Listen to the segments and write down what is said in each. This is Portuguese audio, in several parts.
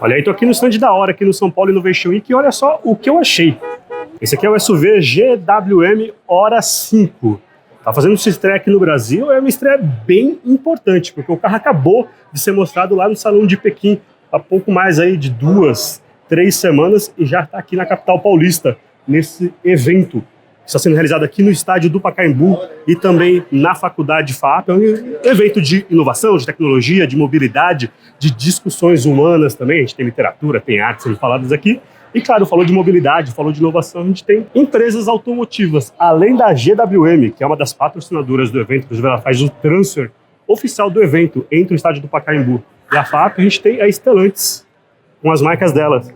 Olha aí, tô aqui no stand da Hora, aqui no São Paulo Innovation Week, e olha só o que eu achei. Esse aqui é o SUV GWM Hora 5. Tá fazendo sua estreia aqui no Brasil, é uma estreia bem importante, porque o carro acabou de ser mostrado lá no Salão de Pequim, há pouco mais aí de 2, 3 semanas, e já está aqui na capital paulista, nesse evento que está sendo realizado aqui no estádio do Pacaembu e também na faculdade FAP. É um evento de inovação, de tecnologia, de mobilidade, de discussões humanas também. A gente tem literatura, tem arte sendo faladas aqui. E claro, falou de mobilidade, falou de inovação, a gente tem empresas automotivas, além da GWM, que é uma das patrocinadoras do evento, inclusive ela faz o transfer oficial do evento entre o estádio do Pacaembu e a FAP. A gente tem a Stellantis, com as marcas delas.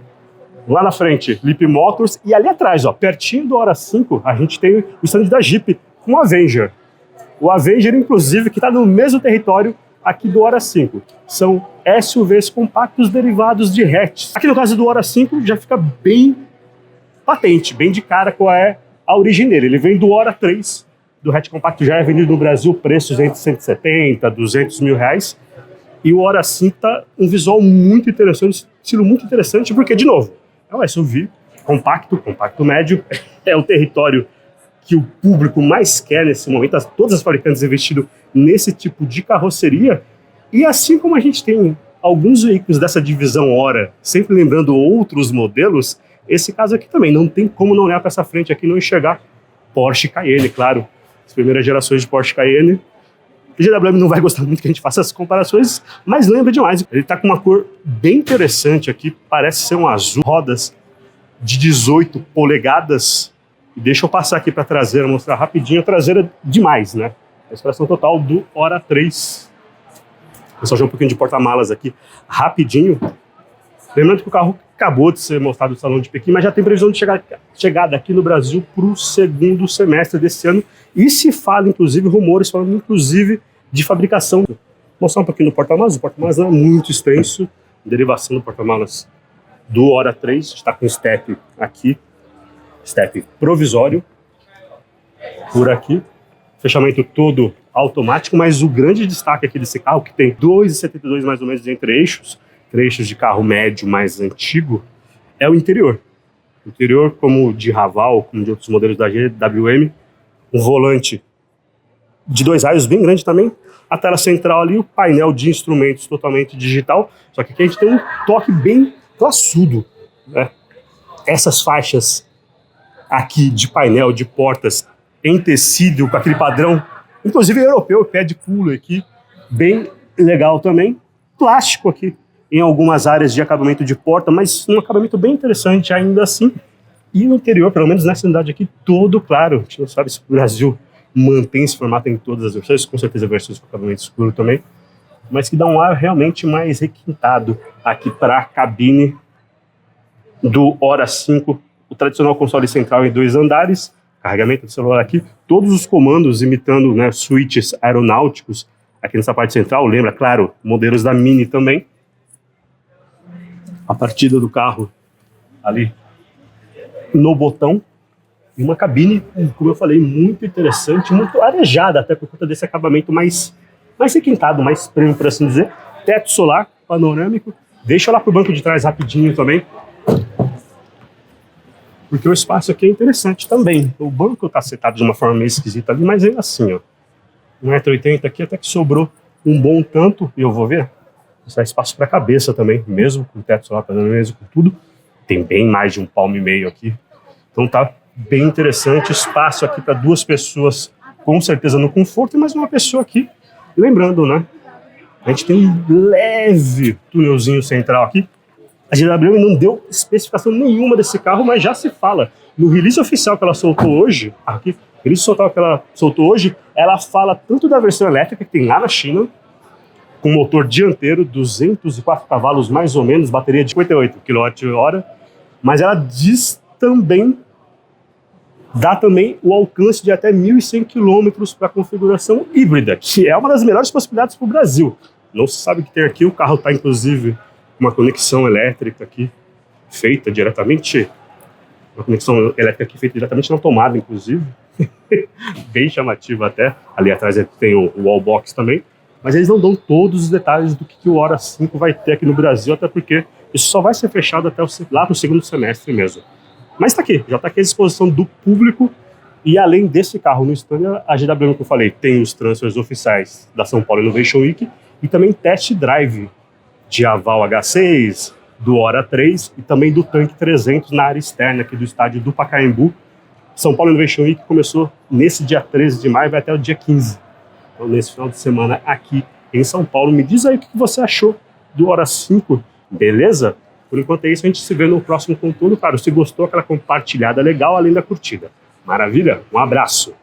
Lá na frente, Leap Motors, e ali atrás, ó, pertinho do Hora 5, a gente tem o stand da Jeep com o Avenger. O Avenger, inclusive, que está no mesmo território aqui do Hora 5. São SUVs compactos derivados de hatches. Aqui no caso do Hora 5 já fica bem patente, bem de cara qual é a origem dele. Ele vem do Hora 3, do hatch compacto já é vendido no Brasil, preços entre 170, 200 mil reais. E o Hora 5 tá um visual muito interessante, estilo muito interessante, porque, de novo, é um SUV compacto médio, é o território que o público mais quer nesse momento. Todas as fabricantes investiram nesse tipo de carroceria. E assim como a gente tem alguns veículos dessa divisão Hora, sempre lembrando outros modelos, esse caso aqui também não tem como não olhar para essa frente aqui e não enxergar Porsche Cayenne, claro. As primeiras gerações de Porsche Cayenne. O GWM não vai gostar muito que a gente faça essas comparações, mas lembra demais. Ele está com uma cor bem interessante aqui, parece ser um azul, rodas de 18 polegadas. E deixa eu passar aqui para a traseira, mostrar rapidinho a traseira demais, né? A expressão total do Hora 3. Vou só jogar um pouquinho de porta-malas aqui, rapidinho. Lembrando que o carro acabou de ser mostrado no Salão de Pequim, mas já tem previsão de chegada aqui no Brasil para o segundo semestre desse ano. E se fala, inclusive, rumores falando, inclusive, de fabricação. Vou mostrar um pouquinho do porta-malas. O porta-malas é muito extenso, derivação do porta-malas do Hora 3. Está com step aqui, step provisório, por aqui. Fechamento todo automático, mas o grande destaque aqui desse carro, que tem 2,72 mais ou menos entre eixos de carro médio mais antigo, é o interior. O interior, como de Raval, como de outros modelos da GWM, um volante de 2 raios bem grande também, a tela central ali, o painel de instrumentos totalmente digital, só que aqui a gente tem um toque bem classudo, né? Essas faixas aqui de painel, de portas em tecido, com aquele padrão, inclusive europeu, pé de cooler aqui, bem legal também. Plástico aqui em algumas áreas de acabamento de porta, mas um acabamento bem interessante ainda assim. E no interior, pelo menos nessa unidade aqui, todo claro. A gente não sabe se o Brasil mantém esse formato em todas as versões, com certeza versões com acabamento escuro também, mas que dá um ar realmente mais requintado aqui para a cabine do Hora 5. O tradicional console central em 2 andares, carregamento do celular aqui, todos os comandos imitando, né, switches aeronáuticos aqui nessa parte central. Lembra, claro, modelos da Mini também. A partida do carro ali no botão. E uma cabine, como eu falei, muito interessante, muito arejada, até por conta desse acabamento mais requintado, mais premium, por assim dizer. Teto solar panorâmico. Deixa eu lá pro banco de trás rapidinho também, porque o espaço aqui é interessante também. O banco está setado de uma forma meio esquisita ali, mas ainda assim, ó, 1,80 m aqui, até que sobrou um bom tanto, e eu vou ver, isso dá espaço para a cabeça também, mesmo com o teto solar, mesmo com tudo, tem bem mais de 1,5 palmo aqui, então tá bem interessante. Espaço aqui para 2 pessoas, com certeza no conforto, e mais uma pessoa aqui. E lembrando, né, a gente tem um leve túnelzinho central aqui. A GWM não deu especificação nenhuma desse carro, mas já se fala. No release oficial que ela soltou hoje, aqui, release oficial que ela soltou hoje, ela fala tanto da versão elétrica que tem lá na China, com motor dianteiro, 204 cavalos mais ou menos, bateria de 58 kWh, mas ela diz também, dá também o alcance de até 1.100 km para a configuração híbrida, que é uma das melhores possibilidades para o Brasil. Não se sabe o que tem aqui, o carro está inclusive uma conexão elétrica aqui, feita diretamente, uma conexão elétrica aqui feita diretamente na tomada, inclusive, bem chamativa até. Ali atrás tem o wallbox também, mas eles não dão todos os detalhes do que o Hora 5 vai ter aqui no Brasil, até porque Isso só vai ser fechado até lá para o segundo semestre mesmo. Mas está aqui, já está aqui à disposição do público. E além desse carro no stand, a GWM, que eu falei, tem os transfers oficiais da São Paulo Innovation Week e também test drive de Aval H6, do Hora 3 e também do Tanque 300 na área externa aqui do estádio do Pacaembu. São Paulo Innovation Week começou nesse dia 13 de maio e vai até o dia 15. Então, nesse final de semana aqui em São Paulo. Me diz aí o que você achou do Hora 5, beleza? Por enquanto é isso, a gente se vê no próximo conteúdo. Claro, se gostou, aquela compartilhada legal, além da curtida. Maravilha? Um abraço!